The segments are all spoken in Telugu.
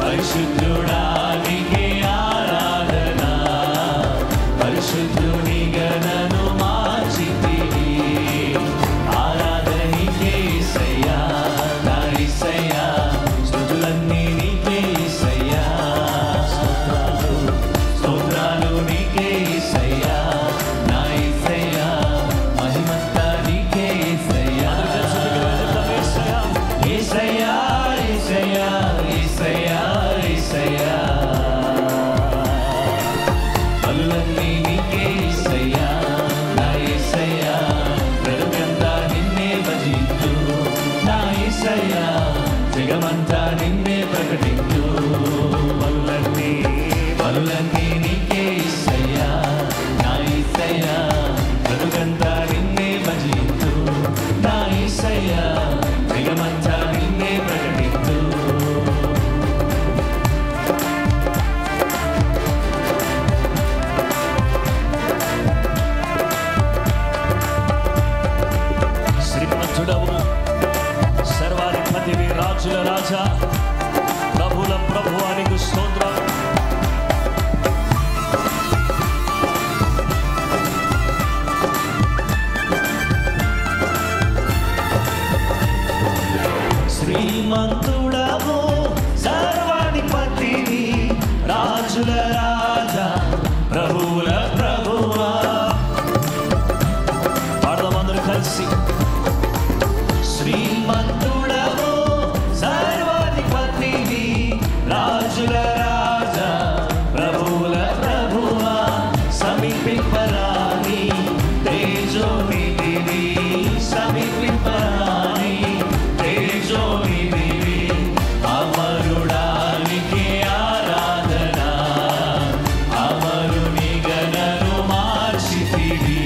పరిశుద్ధుడా నీకే బలులన్నీ నీకే యేసయ్యా నా యేసయ్యా బ్రతుకంతా నిన్నే భజింతు నా యేసయ్యా జగమంతా నిన్నే ప్రకటింతు శ్రీమంతుడవు సర్వాధిపతివి రాజుల రాజా ప్రభుల ప్రభువానికి స్తోత్రం శ్రీమంతుడవు సర్వాధిపతివి రాజుల రాజా ప్రభువుల ప్రభువా పాడదాం అందరూ కలిసి శ్రీమంతుడవు సర్వాధిపతివి రాజుల రాజా ప్రభువుల ప్రభువా సమీపింపరాని తేజోనిధివి సమీపింపరాని తేజోనిధివి అమరుడానికి ఆరాధన అమరుని గణను మార్చితివి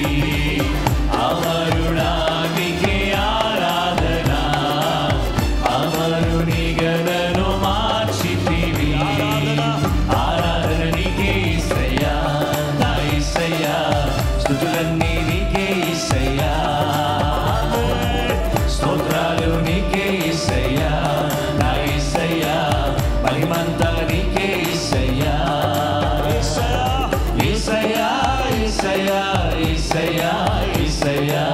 అమరుడానికి ఆరాధన అమరుని గణను మార్చితివి ఆరాధన నీకే యేసయ్యా నా యేసయ్యా స్తుతులన్నీ నీకే యేసయ్యా స్తోత్రాలు నీకే యేసయ్యా నా యేసయ్యా మహిమంతా నీకే యేసయ్యా యేసయ్యా యేసయ్యా యేసయ్యా యేసయ్యా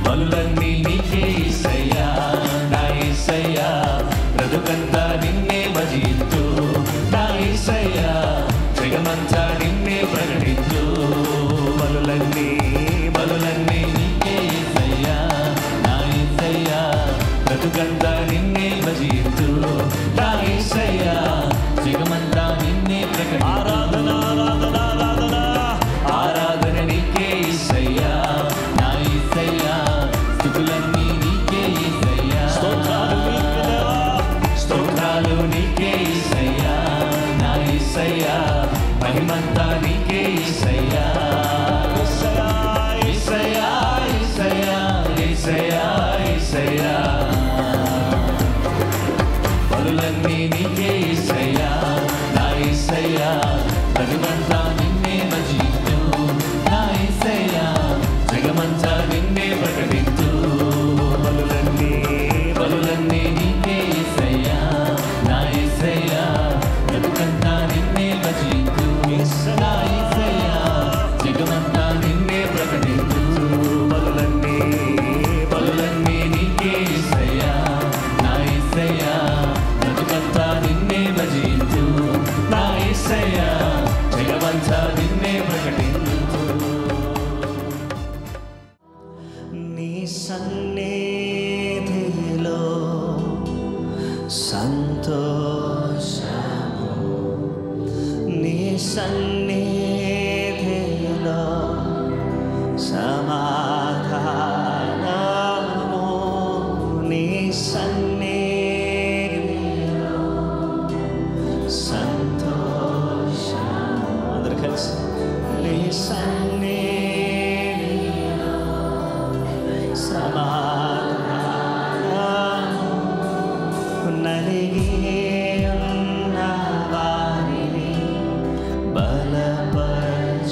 బలులన్నీ నీకే యేసయ్యా నా యేసయ్యా బ్రతుకంతా నిన్నే భజింతు నా యేసయ్యా జగమంతా నిన్నే ప్రకటించు బలులన్నీ నీకే యేసయ్యా నా యేసయ్యా బ్రతుకంతా నిన్నే భజింతు నా యేసయ్యా జగమంతా నిన్నే ప్రకటించు ఆరాధన ఆరాధన ఆరాధన ఆరాధన నీకే యేసయ్యా నా యేసయ్యా స్తుతులన్నీ నీకే యేసయ్యా స్తోత్రాలు నీకే యేసయ్యా నా యేసయ్యా మహిమంతా నీకే యేసయ్యా యేసయ్యా యేసయ్యా యేసయ్యా యేసయ్యా బలులన్నీ నీకే యేసయ్యా నా యేసయ్యా బ్రతుకంతా నిన్నే భజింతు నా యేసయ్యా జగమంతా నిన్నే ప్రకటింతు బలులన్నీ నీకే యేసయ్యా నా యేసయ్యా బ్రతుకంతా నిన్నే భజింతు నా యేసయ్యా జగమంతా నిన్నే ప్రకటింతు బలులన్నీ నీకే యేసయ్యా నా యేసయ్యా బ్రతుకంతా నిన్నే భజింతు నా యేసయ్యా జగమంతా నిన్నే ప్రకటింతు నీ సన్నిధిలో సంతోషము నీ సన్నిధిలో సమాధానము నీ సన్నిధిలో సంతోషము అందరూ కలిసి నీ సన్నిధిలో సమాధానము నలిగి ఉన్న వారిని బలపరచును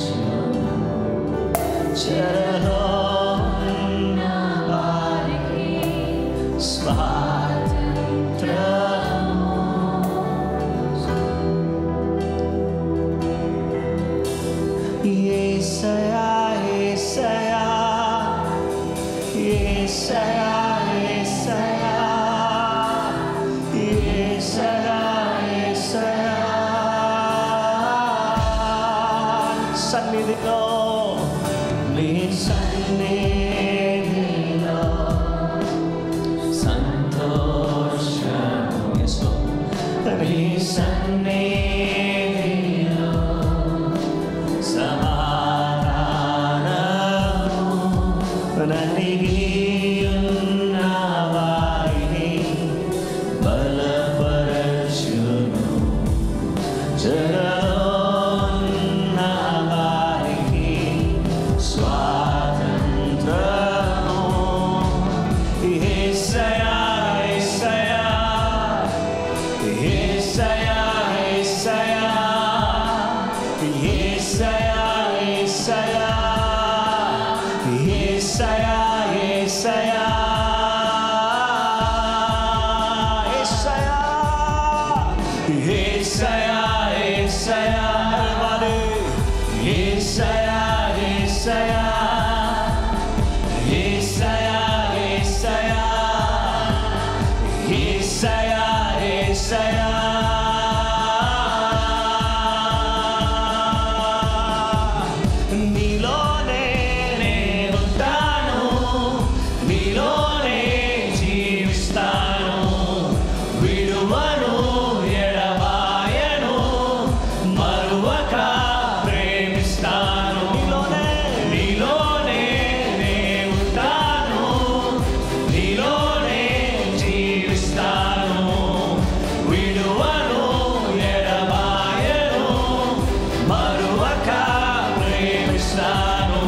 చెరలో ఉన్న వారికి స్వాతంత్రము యేసయ్యా యేసయ్యా యేసయ్యా యేసయ్యా యేసయ్యా సన్నిధిలో నీ సన్నిధిలో సంతోషము నీ సన్నిధిలో సమాధానము నలిగి ఉన్న వారిని బలపరచును యేసయ్యా యేసయ్యా యేసయ్యా యేసయ్యా యేసయ్యా యేసయ్యా యేసయ్యా నీలోనే నేనుంటాను నీలోనే జీవిస్తాను విడువను ఎడబాయను మరువక ప్రేమిస్తాను నీలోనే నేనుంటాను నీలోనే జీవిస్తాను విడువను ఎడబాయను మరువక ప్రేమిస్తాను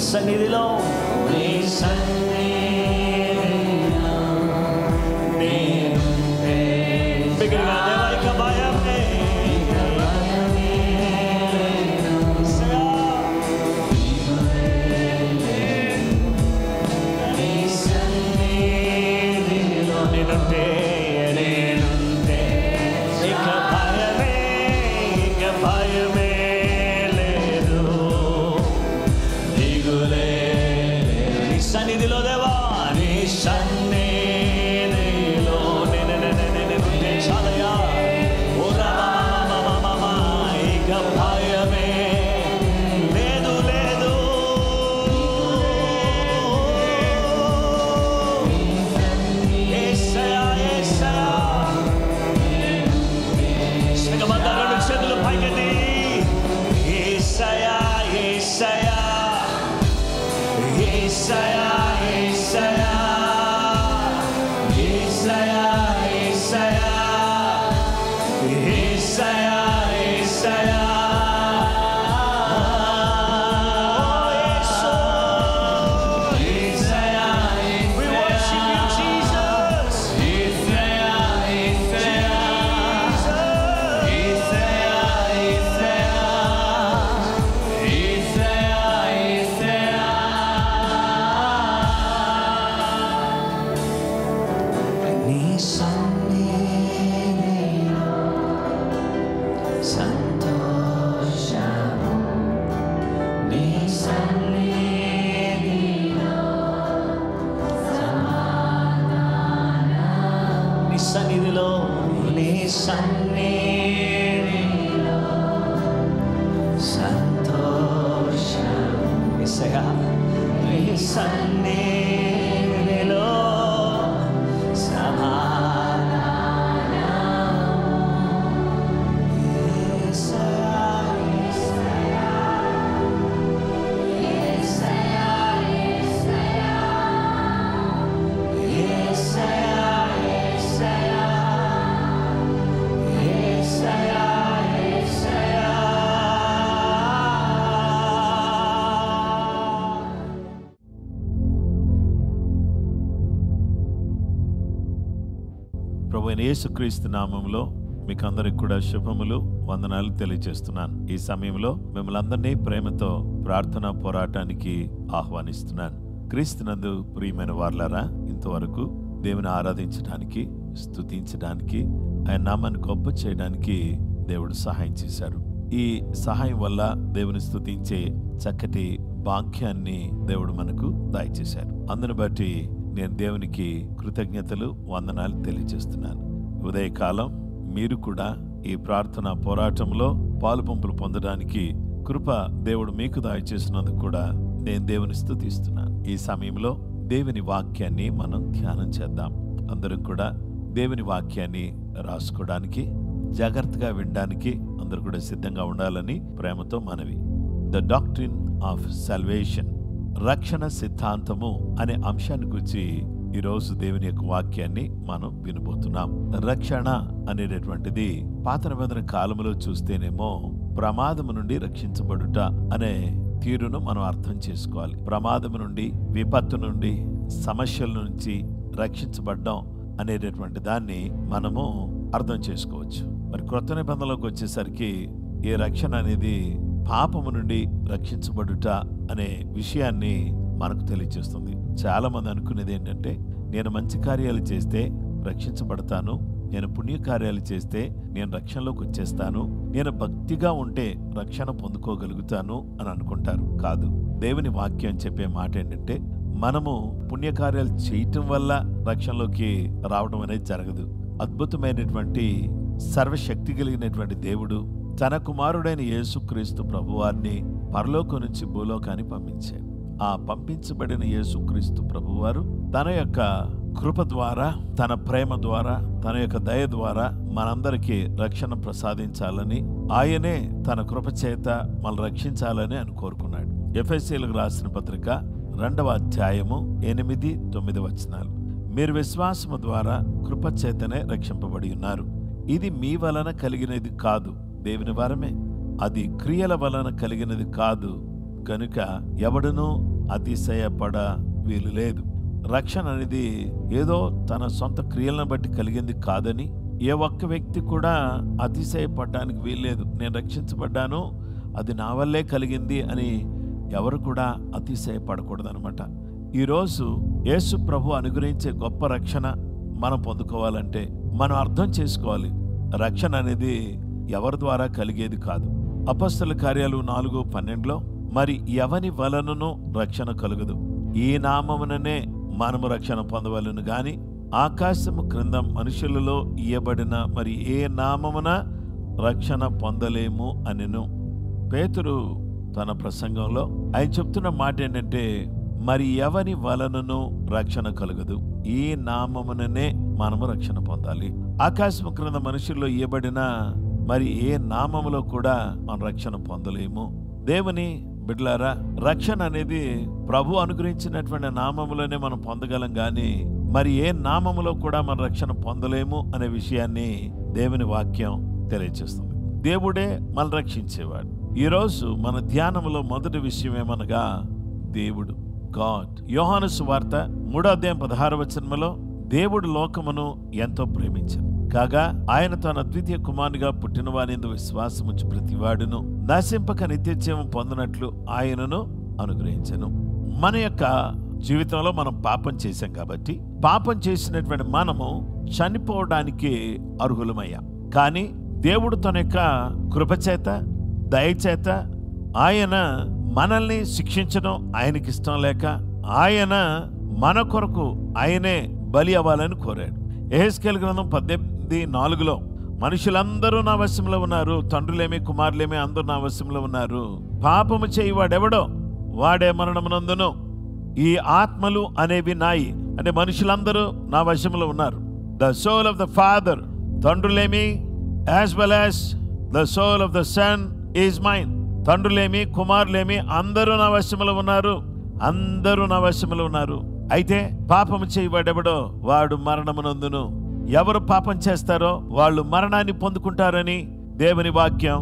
సన్నిధిలో నీ సన్నిధిలో నేనుంటే బిగ్గరగా దేవా ఇక భయమే నీ సన్నిధిలో నేనుంటే ఇక భయమే లేదు సన్నిధిలో దేవా నీ సన్నిధిలో నేను చాలయా ఇక భయమే లేదు లేదు యేసయ్యా యేసయ్యా సంగమందరూ చేతులు పైకెత్తి యేసయ్యా యేసయ్యా యేసయ్యా యేసయ్యా యేసయ్యా యేసయ్యా యేసయ్యా యేసయ్యా we worship you Jesus యేసయ్యా యేసయ్యా యేసయ్యా యేసయ్యా యేసయ్యా నీ సన్నిధిలో సంతోషము నీ సన్నిధిలో సమాధానం నీ సన్నిధిలో సంతోషం యేసయ్యా నీ సన్నిధిలో ప్రభువైన యేసుక్రీస్తు నామములో మీకు అందరికి కూడా శుభములు, వందనాలు తెలియజేస్తున్నాను. ఈ సమయంలో మిమ్మల్ని అందరినీ ప్రేమతో ప్రార్థనా పోరాటానికి ఆహ్వానిస్తున్నాను. క్రీస్తునందు ప్రియమైన వారలారా, ఇంతవరకు దేవుని ఆరాధించడానికి, స్తుతించడానికి, ఆయన నామాన్ని గొప్ప చేయడానికి దేవుడు సహాయం చేశారు. ఈ సహాయం వల్ల దేవుని స్తుతించే చక్కటి భాగ్యాన్ని దేవుడు మనకు దయచేశారు. అందును బట్టి నేను దేవునికి కృతజ్ఞతలు, వందనాలు తెలియజేస్తున్నాను. ఉదయకాలం మీరు కూడా ఈ ప్రార్థనా పోరాటంలో పాలుపంపులు పొందడానికి కృప దేవుడు మీకు దయచేసినందుకు కూడా నేను దేవుని స్తుతిస్తున్నాను. ఈ సమయంలో దేవుని వాక్యాన్ని మనం ధ్యానం చేద్దాం. అందరం కూడా దేవుని వాక్యాన్ని రాసుకోవడానికి, జాగ్రత్తగా వినడానికి అందరూ కూడా సిద్ధంగా ఉండాలని ప్రేమతో మనవి. ద డాక్ట్రిన్ ఆఫ్ సాల్వేషన్, రక్షణ సిద్ధాంతము అనే అంశాన్ని గురించి ఈరోజు దేవుని యొక్క వాక్యాన్ని మనం వినబోతున్నాం. రక్షణ అనేటటువంటిది పాత నిబంధన కాలంలో చూస్తేనేమో ప్రమాదము నుండి రక్షించబడుట అనే తీరును మనం అర్థం చేసుకోవాలి. ప్రమాదము నుండి, విపత్తు నుండి, సమస్యల నుంచి రక్షించబడ్డం అనేటటువంటి దాన్ని మనము అర్థం చేసుకోవచ్చు. మరి క్రొత్త నిబంధనలోకి వచ్చేసరికి ఈ రక్షణ అనేది పాపము నుండి రక్షించబడుట అనే విషయాన్ని మనకు తెలియజేస్తుంది. చాలా మంది అనుకునేది ఏంటంటే, నేను మంచి కార్యాలు చేస్తే రక్షించబడతాను, నేను పుణ్యకార్యాలు చేస్తే నేను రక్షణలోకి వచ్చేస్తాను, నేను భక్తిగా ఉంటే రక్షణ పొందుకోగలుగుతాను అని అనుకుంటారు. కాదు, దేవుని వాక్యం చెప్పే మాట ఏంటంటే, మనము పుణ్యకార్యాలు చేయటం వల్ల రక్షణలోకి రావడం అనేది జరగదు. అద్భుతమైనటువంటి సర్వశక్తి కలిగినటువంటి దేవుడు తన కుమారుడైన యేసుక్రీస్తు ప్రభువారిని పరలోకం నుంచి భూలోకాన్ని పంపించాడు. ఆ పంపించబడిన యేసుక్రీస్తు ప్రభువారు తన యొక్క కృప ద్వారా, తన ప్రేమ ద్వారా, తన యొక్క దయ ద్వారా మనందరికీ రక్షణ ప్రసాదించాలని, ఆయనే తన కృప చేత మనల్ని రక్షించాలని ఆయన కోరుకున్నాడు. ఎఫెసీయులకు రాసిన పత్రిక 2వ అధ్యాయము 8, 9 వచనాలు. మీరు విశ్వాసము ద్వారా కృప చేతనే రక్షింపబడి ఉన్నారు. ఇది మీ వలన కలిగినది కాదు, దేవుని వరమే. అది క్రియల వలన కలిగినది కాదు, కనుక ఎవడునూ అతిశయపడ వీలు లేదు. రక్షణ అనేది ఏదో తన సొంత క్రియలను బట్టి కలిగింది కాదని ఏ ఒక్క వ్యక్తి కూడా అతిశయపడడానికి వీల్లేదు. నేను రక్షించబడ్డాను, అది నా వల్లే కలిగింది అని ఎవరు కూడా అతిశయపడకూడదనమాట. ఈరోజు యేసు ప్రభు అనుగ్రహించే గొప్ప రక్షణ మనం పొందుకోవాలంటే మనం అర్థం చేసుకోవాలి, రక్షణ అనేది ఎవరి ద్వారా కలిగేది కాదు. అపొస్తలుల కార్యాలు 4:12 మరి ఎవని వలనను రక్షణ కలుగదు, ఈ నామముననే మనము రక్షణ పొందవలను గాని ఆకాశము క్రింద మనుషులలో ఇయ్యబడిన మరి ఏ నామమున రక్షణ పొందలేము అనెను. పేతురు తన ప్రసంగంలో ఆయన చెప్తున్న మాట ఏంటంటే, మరి ఎవని వలనను రక్షణ కలుగదు, ఈ నామముననే మనము రక్షణ పొందాలి. ఆకాశము క్రింద మనుషుల్లో ఇయ్యబడిన మరి ఏ నామములో కూడా మనం రక్షణ పొందలేము. దేవుని బిడ్డలారా, రక్షణ అనేది ప్రభు అనుగ్రహించినటువంటి నామములోనే మనం పొందగలం గాని మరి ఏ నామములో కూడా మనం రక్షణ పొందలేము అనే విషయాన్ని దేవుని వాక్యం తెలియజేస్తుంది. దేవుడే మనల్ని రక్షించేవాడు. ఈరోజు మన ధ్యానంలో మొదటి విషయం ఏమనగా దేవుడు, గాడ్. యోహాను సువార్త 3:16 దేవుడు లోకమును ఎంతో ప్రేమించెను కాగా ఆయన తన అద్వితీయ కుమారునిగా పుట్టిన వానియందు విశ్వాసముంచి ప్రతివాడును నశింపక నిత్యజీవం పొందినట్లు ఆయనను అనుగ్రహించెను. మన యొక్క జీవితంలో మనం పాపం చేశాం కాబట్టి పాపం చేసినటువంటి మనము చనిపోవడానికి అర్హులమయ్యాం. కానీ దేవుడు తన యొక్క కృపచేత, దయచేత ఆయన మనల్ని శిక్షించడం ఆయనకి ఇష్టం లేక ఆయన మన కొరకు ఆయనే బలి అవ్వాలని కోరాడు. యెహెజ్కేలు గ్రంథం 18:4 మనుషులందరూ నా వశంలో ఉన్నారు, తండ్రులేమి కుమారులేమి అందరూ నా వశంలో ఉన్నారు, పాపము చేయి వాడెవడో వాడే మరణమునందును, ఈ ఆత్మలు అనేవి నాయి. అంటే మనుషులందరూ నా వశంలో ఉన్నారు. The soul of the father, తండ్రులేమి as well as the soul of the son is mine. తండ్రులేమి కుమారులేమి అందరూ నా వశంలో ఉన్నారు, అందరూ నా వశంలో ఉన్నారు. అయితే పాపము చేయబడెవడో వాడు మరణమునందును. ఎవరు పాపం చేస్తారో వాళ్ళు మరణాన్ని పొందుకుంటారని దేవుని వాక్యం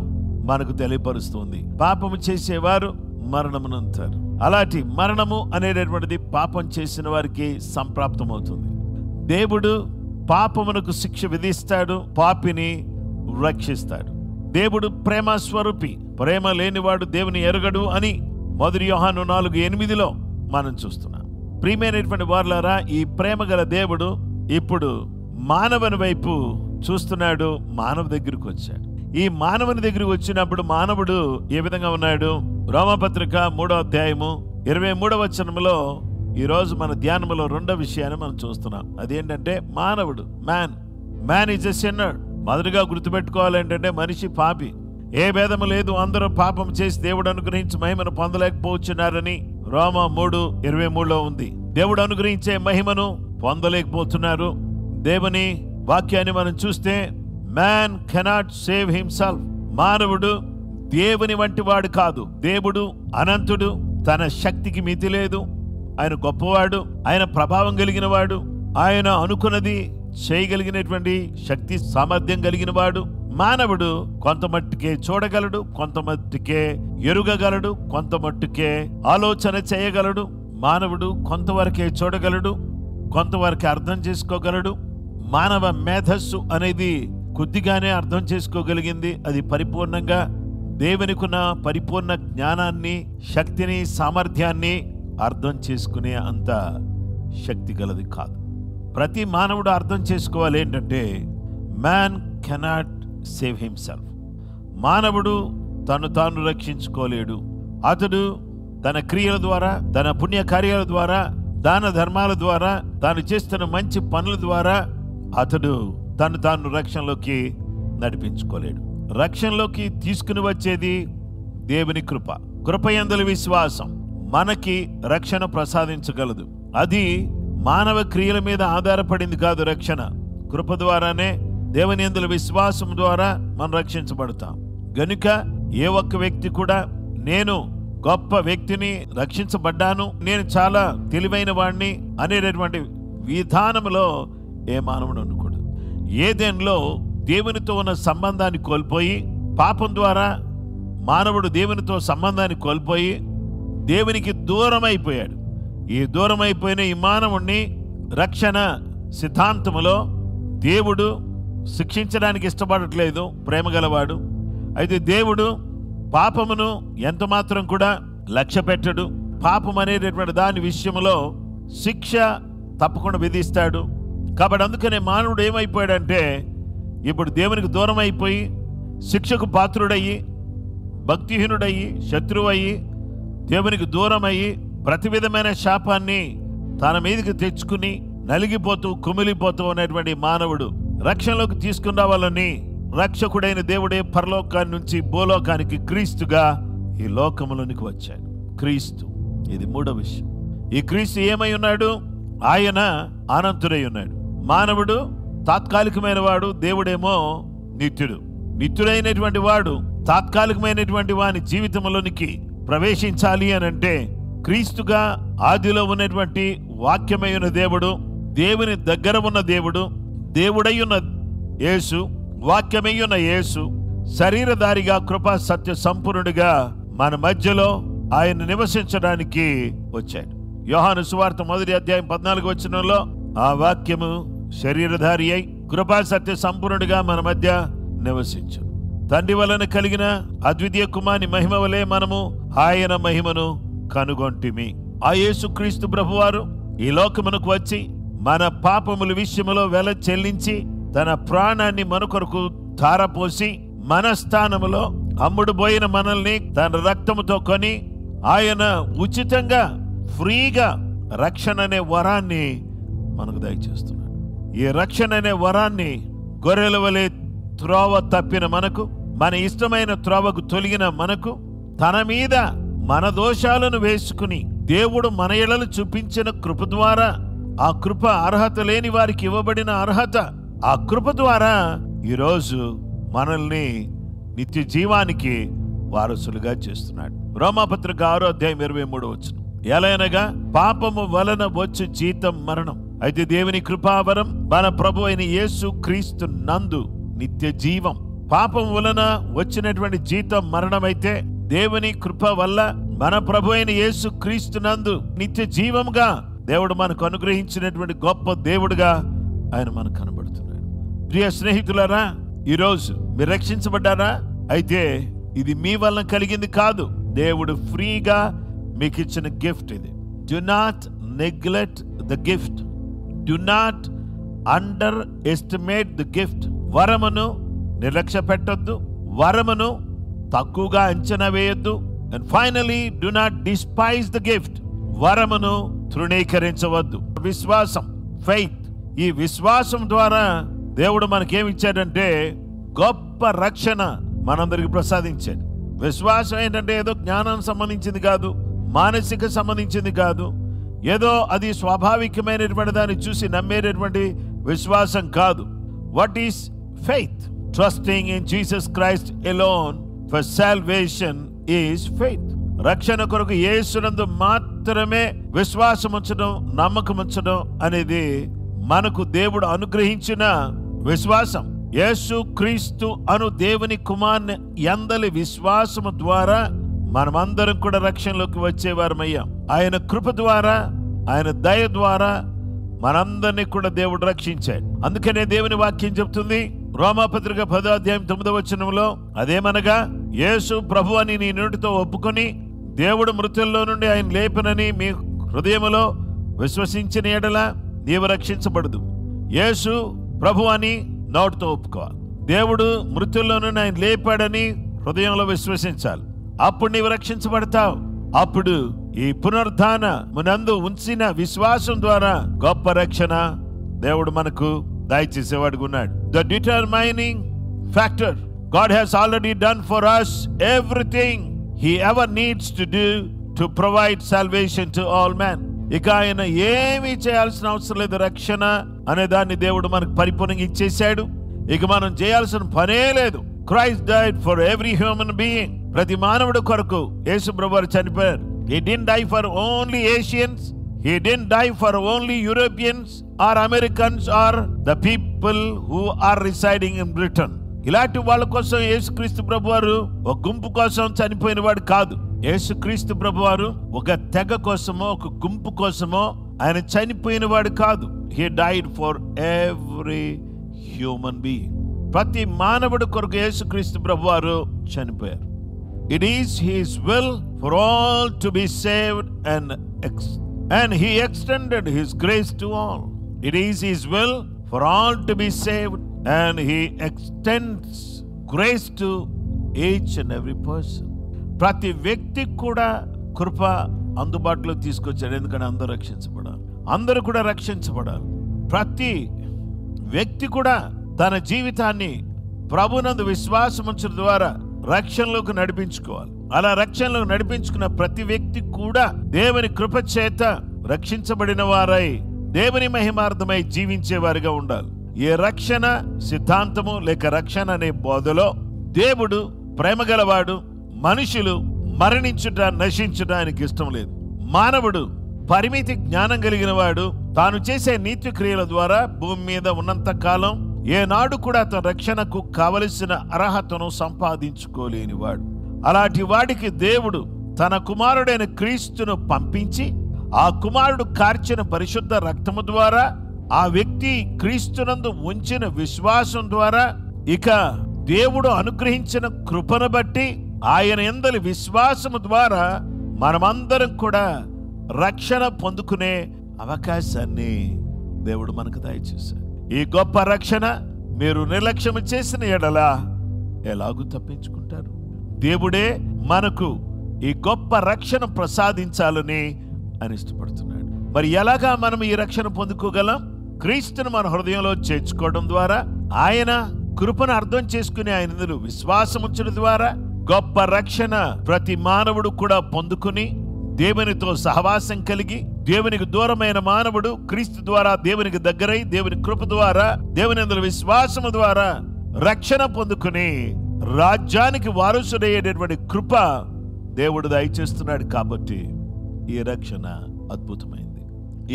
మనకు తెలియపరుస్తుంది. పాపము చేసేవారు మరణమునందుతారు. అలాంటి మరణము అనేటటువంటిది పాపం చేసిన వారికి సంప్రాప్తమవుతుంది. దేవుడు పాపమునకు శిక్ష విధిస్తాడు, పాపిని రక్షిస్తాడు. దేవుడు ప్రేమ స్వరూపి, ప్రేమ లేనివాడు దేవుని ఎరగడు అని 1 యోహాను 4:8 మనం చూస్తున్నాం. ప్రియమైనటువంటి వారలారా, ఈ ప్రేమ గల దేవుడు ఇప్పుడు మానవుని వైపు చూస్తున్నాడు, మానవ దగ్గరికి వచ్చాడు. ఈ మానవుని దగ్గరికి వచ్చినప్పుడు మానవుడు ఏ విధంగా ఉన్నాడు? రోమపత్రిక 3వ అధ్యాయము 23వ వచనంలో ఈరోజు మన ధ్యానంలో 2వ విషయాన్ని మనం చూస్తున్నాం. అదేంటంటే మానవుడు, మ్యాన్ ఈజ్ ఎ సిన్నర్. మొదటిగా గుర్తుపెట్టుకోవాలంటే మనిషి పాపి, ఏ భేదము లేదు, అందరూ పాపం చేసి దేవుడు అనుగ్రహించి మహిమను పొందలేకపోతున్నారని రోమ 3:23 ఉంది. దేవుడు అనుగ్రహించే మహిమను పొందలేకపోతున్నారు. దేవుని వాక్యాన్ని మనం చూస్తే మ్యాన్ కెనాట్ సేవ్ హిమ్సెల్ఫ్. మానవుడు దేవుని వంటి వాడు కాదు. దేవుడు అనంతుడు, తన శక్తికి మితి లేదు. ఆయన గొప్పవాడు, ఆయన ప్రభావం కలిగిన వాడు, ఆయన అనుకున్నది చేయగలిగినటువంటి శక్తి సామర్థ్యం కలిగిన వాడు. మానవుడు కొంతమట్టుకే చూడగలడు, కొంతమట్టుకే ఎరుగగలడు, కొంతమట్టుకే ఆలోచన చేయగలడు. మానవుడు కొంతవరకే చూడగలడు, కొంతవరకే అర్థం చేసుకోగలడు. మానవ మేధస్సు అనేది కొద్దిగానే అర్థం చేసుకోగలిగింది. అది పరిపూర్ణంగా దేవునికున్న పరిపూర్ణ జ్ఞానాన్ని, శక్తిని, సామర్థ్యాన్ని అర్థం చేసుకునే అంత శక్తి గలది కాదు. ప్రతి మానవుడు అర్థం చేసుకోవాలి ఏంటంటే మ్యాన్ కెనాట్ సేవ్ హిమ్సెల్ఫ్. మానవుడు తను తాను రక్షించుకోలేడు. అతడు తన క్రియల ద్వారా, తన పుణ్య కార్యాల ద్వారా, దాన ధర్మాల ద్వారా, తాను చేస్తున్న మంచి పనుల ద్వారా అతడు తను తాను రక్షణలోకి నడిపించుకోలేడు. రక్షణలోకి తీసుకుని వచ్చేది దేవుని కృప. కృపయందలి విశ్వాసం మనకి రక్షణ ప్రసాదించగలదు. అది మానవ క్రియల మీద ఆధారపడింది కాదు. రక్షణ కృప ద్వారానే, దేవుని యందలి విశ్వాసం ద్వారా మనం రక్షించబడతాం. గనుక ఏ ఒక్క వ్యక్తి కూడా నేను గొప్ప వ్యక్తిని, రక్షించబడ్డాను, నేను చాలా తెలివైన వాడిని అనేటటువంటి విధానంలో ఏ మానవుడు అనుకోడు. ఏదెన్లో దేవునితో ఉన్న సంబంధాన్ని కోల్పోయి, పాపం ద్వారా మానవుడు దేవునితో సంబంధాన్ని కోల్పోయి దేవునికి దూరం అయిపోయాడు. ఈ దూరం అయిపోయిన ఈ మానవుణ్ణి రక్షణ సిద్ధాంతములో దేవుడు శిక్షించడానికి ఇష్టపడట్లేదు, ప్రేమగలవాడు. అయితే దేవుడు పాపమును ఎంత మాత్రం కూడా లక్ష్య పెట్టడు. పాపం అనేటటువంటి దాని విషయంలో శిక్ష తప్పకుండా విధిస్తాడు. కాబట్టి అందుకనే మానవుడు ఏమైపోయాడంటే ఇప్పుడు దేవునికి దూరం అయిపోయి, శిక్షకు పాత్రుడయ్యి, భక్తిహీనుడయ్యి, శత్రువయ్యి, దేవునికి దూరం అయ్యి, ప్రతి విధమైన శాపాన్ని తన మీదకి తెచ్చుకుని నలిగిపోతూ కుమిలిపోతూ ఉన్నటువంటి మానవుడు రక్షణలోకి తీసుకుని రావాలని రక్షకుడైన దేవుడే పరలోకాన్ని నుంచి భూలోకానికి క్రీస్తుగా ఈ లోకములోనికి వచ్చాడు. క్రీస్తు, ఇది 3వ విషయం. ఈ క్రీస్తు ఏమై ఉన్నాడు? ఆయన అనంతుడై ఉన్నాడు. మానవుడు తాత్కాలికమైన వాడు, దేవుడేమో నిత్యుడు. నిత్యుడైనటువంటి వాడు తాత్కాలికమైనటువంటి వాని జీవితంలోనికి ప్రవేశించాలి అనంటే క్రీస్తుగా ఆదిలో ఉన్నటువంటి వాక్యమై ఉన్న దేవుడు, దేవుని దగ్గర ఉన్న దేవుడు, దేవుడై ఉన్న యేసు, వాక్యమై ఉన్న యేసు శరీరధారిగా కృపా సత్య సంపూర్ణుడిగా మన మధ్యలో ఆయన నివసించడానికి వచ్చాడు. యోహాను సువార్త 1వ అధ్యాయం 14వ వచనంలో ఆ వాక్యము శరీరధారి అయి కృపా సత్య సంపూర్ణుడిగా మన మధ్య నివసించు. తండ్రి వలన కలిగిన అద్వితీయ కుమారుని మహిమ వలె మనము ఆయన మహిమను కనుగొంటిమి. ఆ యేసుక్రీస్తు ప్రభువారు ఈ లోకమునకు వచ్చి మన పాపముల విషయములో వెల చెల్లించి తన ప్రాణాన్ని మన కొరకు ధారపోసి మన స్థానములో అమ్ముడు పోయిన మనల్ని తన రక్తముతో కొని ఆయన ఉచితంగా, ఫ్రీగా రక్షణ అనే వరాన్ని మనకు దయచేస్తున్నాడు. ఈ రక్షణ అనే వరాన్ని గొర్రెల వలె త్రోవ తప్పిన మనకు, మన ఇష్టమైన త్రోవకు తొలగిన మనకు, తన మీద మన దోషాలను వేసుకుని దేవుడు మన ఎడలు చూపించిన కృప ద్వారా, ఆ కృప అర్హత లేని వారికి ఇవ్వబడిన అర్హత, ఆ కృప ద్వారా ఈరోజు మనల్ని నిత్య జీవానికి వారసులుగా చేస్తున్నాడు. రోమాపత్రిక 6వ అధ్యాయం 23వ వచనం, ఎలయనగా పాపము వలన వచ్చు జీతం మరణం, అయితే దేవుని కృపావరం మన ప్రభు అయిన యేసు క్రీస్తు నందు నిత్య జీవం. పాపం వలన వచ్చినటువంటి జీతం మరణమైతే దేవుని కృప వల్ల మన ప్రభు అయిన యేసు క్రీస్తు నందు నిత్య జీవంగా దేవుడు మనకు అనుగ్రహించినటువంటి గొప్ప దేవుడుగా ఆయన మనకు కనబడుతున్నాడు. ప్రియ స్నేహితులారా, ఈరోజు మీరు రక్షించబడ్డారా? అయితే ఇది మీ వలన కలిగింది కాదు, దేవుడు ఫ్రీగా మీకు ఇచ్చిన గిఫ్ట్ ఇది. Do not neglect the gift, do not underestimate the gift. వరమును నిర్లక్ష్య పెట్టొద్దు, వరమును తక్కువగా అంచనా వేయొద్దు. And finally, do not despise the gift. వరమును తృణీకరించవద్దు. విశ్వాసం, ఫెయిత్. ఈ విశ్వాసం ద్వారా దేవుడు మనకేమిచ్చాడంటే గొప్ప రక్షణ మనందరికి ప్రసాదించాడు. విశ్వాసం ఏంటంటే ఏదో జ్ఞానానికి సంబంధించింది కాదు, మానసిక సంబంధించింది కాదు, ఏదో అది స్వాభావికమైనటువంటి దాన్ని చూసి నమ్మేటటువంటి విశ్వాసం కాదు. What is faith? Trusting in Jesus Christ alone for salvation is faith. రక్షణ కొరకు యేసునందు మాత్రమే విశ్వాసం ఉంచడం, నమ్మకం ఉంచడం అనేది మనకు దేవుడు అనుగ్రహించిన విశ్వాసం. యేసు క్రీస్తు అను దేవుని కుమారుని యందలి విశ్వాసము ద్వారా మనమందరం కూడా రక్షణలోకి వచ్చేవారమయ్యాం. ఆయన కృప ద్వారా, ఆయన దయ ద్వారా మనందరినీ కూడా దేవుడు రక్షించాడు. అందుకనే దేవుని వాక్యం చెప్తుంది రోమాపత్రిక 10వ అధ్యాయం 9వ వచనంలో, అదేమనగా యేసు ప్రభు అని నీ నోటితో ఒప్పుకొని దేవుడు మృతుల్లో నుండి ఆయన లేపినని మీ హృదయములో విశ్వసించిన ఎడల నీవు రక్షించబడదు. యేసు ప్రభు అని నోటితో ఒప్పుకోవాలి, దేవుడు మృతుల్లో నుండి ఆయన లేపాడని హృదయంలో విశ్వసించాలి. అప్పుడు నీవు రక్షించబడతావు. అప్పుడు ఈ పునరుద్ధాన మునందు ఉంచిన విశ్వాసం ద్వారా గొప్ప రక్షణ దేవుడు మనకు దయచేసేవాడుగా ఉన్నాడు. The determining factor, God has already done for us everything he ever needs to do to provide salvation to all men. ఇక ఆయన ఏమీ చేయాల్సిన అవసరం లేదు. రక్షణ అనే దాన్ని దేవుడు మనకు పరిపూర్ణంగా ఇచ్చేశాడు. ఇక మనం చేయాల్సిన పనే లేదు. Christ died for every human being. ప్రతి మానవుడి కొరకు యేసు ప్రభువు చనిపోయారు. He didn't die for only Asians. He didn't die for only Europeans or Americans or the people who are residing in Britain. ఇలాంటి వాళ్ళ కోసం యేసుక్రీస్తు ప్రభువారు ఒక గుంపు కోసం చనిపోయిన వాడు కాదు. యేసుక్రీస్తు ప్రభువారు ఒక తెగ కోసమో ఒక గుంపు కోసమో ఆయన చనిపోయిన వాడు కాదు. He died for every human being. ప్రతి మానవుడి కొరకు యేసుక్రీస్తు ప్రభువారు చనిపోయారు. It is his will for all to be saved and he extended his grace to all. It is his will for all to be saved and he extends grace to each and every person. ప్రతి వ్యక్తి కూడా కృప అందుబాటులో తీసుకొచ్చాడు. ఎందుకంటే అందరూ రక్షించబడాలి, అందరూ కూడా రక్షించబడాలి. ప్రతి వ్యక్తి కూడా తన జీవితాన్ని ప్రభునందు విశ్వాసం ఉంచడం ద్వారా రక్షణలోకి నడిపించుకోవాలి. అలా రక్షణలోకి నడిపించుకున్న ప్రతి వ్యక్తి కూడా దేవుని కృప చేత రక్షించబడిన వారై దేవుని మహిమార్థమై జీవించేవారిగా ఉండాలి. ఏ రక్షణ సిద్ధాంతము లేక రక్షణ అనే బోధలో దేవుడు ప్రేమ గలవాడు. మనుషులు మరణించుట నశించుట ఆయనకి ఇష్టం లేదు. మానవుడు పరిమితి జ్ఞానం కలిగిన వాడు. తాను చేసే నీతి క్రియల ద్వారా భూమి మీద ఉన్నంత కాలం ఏనాడు కూడా తన రక్షణకు కావలసిన అర్హతను సంపాదించుకోలేని వాడు. అలాంటి వాడికి దేవుడు తన కుమారుడైన క్రీస్తును పంపించి ఆ కుమారుడు కార్చిన పరిశుద్ధ రక్తము ద్వారా ఆ వ్యక్తి క్రీస్తునందు ఉంచిన విశ్వాసం ద్వారా ఇక దేవుడు అనుగ్రహించిన కృపను బట్టి ఆయన యందలి విశ్వాసము ద్వారా మనమందరం కూడా రక్షణ పొందుకునే అవకాశాన్ని దేవుడు మనకు దయచేశాడు. ఈ గొప్ప రక్షణ మీరు నిర్లక్ష్యం చేసిన ఎడల ఎలాగూ తప్పించుకుంటారు? దేవుడే మనకు ఈ గొప్ప రక్షణ ప్రసాదించాలని ఆయన ఇష్టపడుతున్నాడు. మరి ఎలాగా మనం ఈ రక్షణ పొందుకోగలం? క్రీస్తును మన హృదయంలో చేర్చుకోవడం ద్వారా, ఆయన కృపను అర్థం చేసుకుని ఆయన విశ్వాసం ఉంచడం ద్వారా గొప్ప రక్షణ ప్రతి మానవుడు కూడా పొందుకుని దేవునితో సహవాసం కలిగి, దేవునికి దూరమైన మానవుడు క్రీస్తు ద్వారా దేవునికి దగ్గరై దేవుని కృప ద్వారా దేవుని యందు విశ్వాసము ద్వారా రక్షణ పొందుకుని రాజ్యానికి వారసుడయ్యేటటువంటి కృప దేవుడు దయచేస్తున్నాడు. కాబట్టి ఈ రక్షణ అద్భుతమైంది.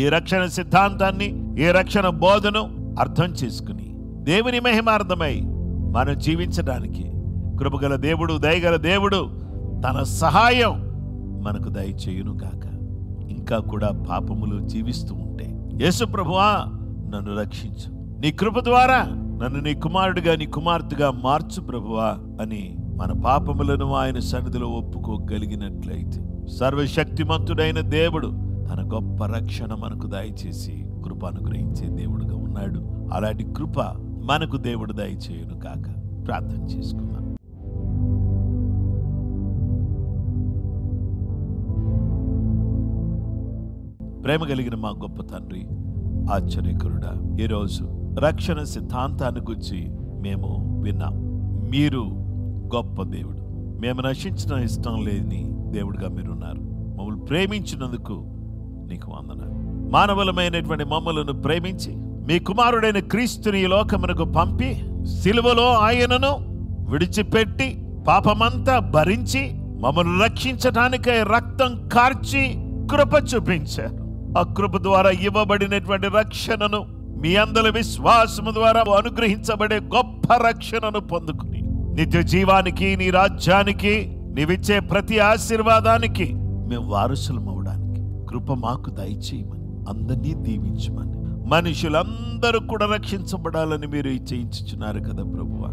ఈ రక్షణ సిద్ధాంతాన్ని, ఈ రక్షణ బోధను అర్థం చేసుకుని దేవుని మహిమార్థమై మనం జీవించడానికి కృపగల దేవుడు, దయగల దేవుడు తన సహాయం మనకు దయచేయును గాక. ఇంకా కూడా పాపములు జీవిస్తూ ఉంటే యేసు ప్రభువా నన్ను రక్షించు, నీ కృప ద్వారా నన్ను నీ కుమారుడిగా, నీ కుమార్తెగా మార్చు ప్రభువా అని మన పాపములను ఆయన సన్నిధిలో ఒప్పుకోగలిగినట్లయితే సర్వశక్తిమంతుడైన దేవుడు తన గొప్ప రక్షణ మనకు దయచేసి కృప అనుగ్రహించే దేవుడుగా ఉన్నాడు. అలాంటి కృప మనకు దేవుడు దయచేయును కాక. ప్రార్థన చేసుకుందాం. ప్రేమ కలిగిన మా గొప్ప తండ్రి, ఆశ్చర్యకరుడా, ఈరోజు రక్షణ సిద్ధాంతాన్ని గురించి మేము విన్నాం. మీరు గొప్ప దేవుడు. మేము నశించిన ఇష్టం లేని దేవుడుగా మీరున్నారు. మమ్మల్ని ప్రేమించినందుకు నీకు వందనాలు. మానవులమైనటువంటి మమ్మలను ప్రేమించి మీ కుమారుడైన క్రీస్తుని ఈ లోకమునకు పంపి సిలువలో ఆయనను విడిచిపెట్టి పాపమంతా భరించి మమ్మల్ని రక్షించడానికై రక్తం కార్చి కృప చూపించారు. ఆ కృప ద్వారా ఇవ్వబడినటువంటి రక్షణను మీ అందరి విశ్వాసము ద్వారా అనుగ్రహించబడే గొప్ప రక్షణను పొందుకుని నిత్య జీవానికి, నీ రాజ్యానికి, నీవిచ్చే ప్రతి ఆశీర్వాదానికి మేము వారసులం అవడానికి కృప మాకు దయచేయమని, అందరినీ దీవించమని, మనుషులందరూ కూడా రక్షించబడాలని మీరు ఇచ్చేయించుచున్నారు కదా ప్రభువా.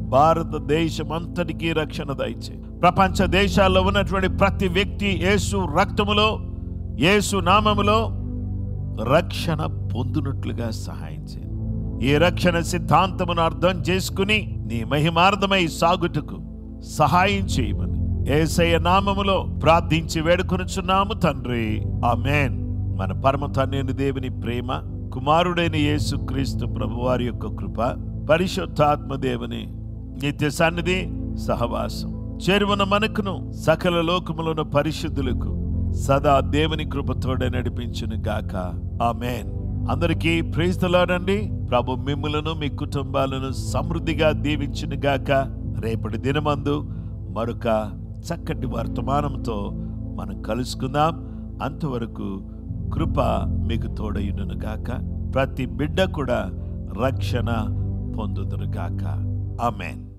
భారతదేశం అంతటికీ రక్షణ దయచే. ప్రపంచ దేశాల్లో ఉన్నటువంటి ప్రతి వ్యక్తి యేసు రక్తములో, యేసు నామములో రక్షణ పొందునట్లుగా సహాయం చేయండి. ఈ రక్షణ సిద్ధాంతమును అర్థం చేసుకుని నీ మహిమార్థమై సాగుటకు సహాయం చేయమని యేసయ్య నామములో ప్రార్థించి వేడుకొనుచున్నాము తండ్రి. ఆమేన్. మన పరమ తండ్రి దేవుని ప్రేమ, కుమారుడైన యేసు క్రీస్తు ప్రభువారి యొక్క కృప, పరిశుద్ధాత్మ దేవుని నిత్య సన్నిధి సహవాసం చేరువన మనకును సకల లోకములను పరిశుద్ధులకు సదా దేవుని కృపతోడే నడిపించును గాక. ఆమేన్. అందరికీ ప్రైజ్ ది లార్డ్ అండి. ప్రభు మిమ్ములను, మీ కుటుంబాలను సమృద్ధిగా దీవించును గాక. రేపటి దినమందు మరొక చక్కటి వర్తమానంతో మనం కలుసుకుందాం. అంతవరకు కృప మీకు తోడయును గాక. ప్రతి బిడ్డ కూడా రక్షణ పొందుదురు గాక. ఆమేన్.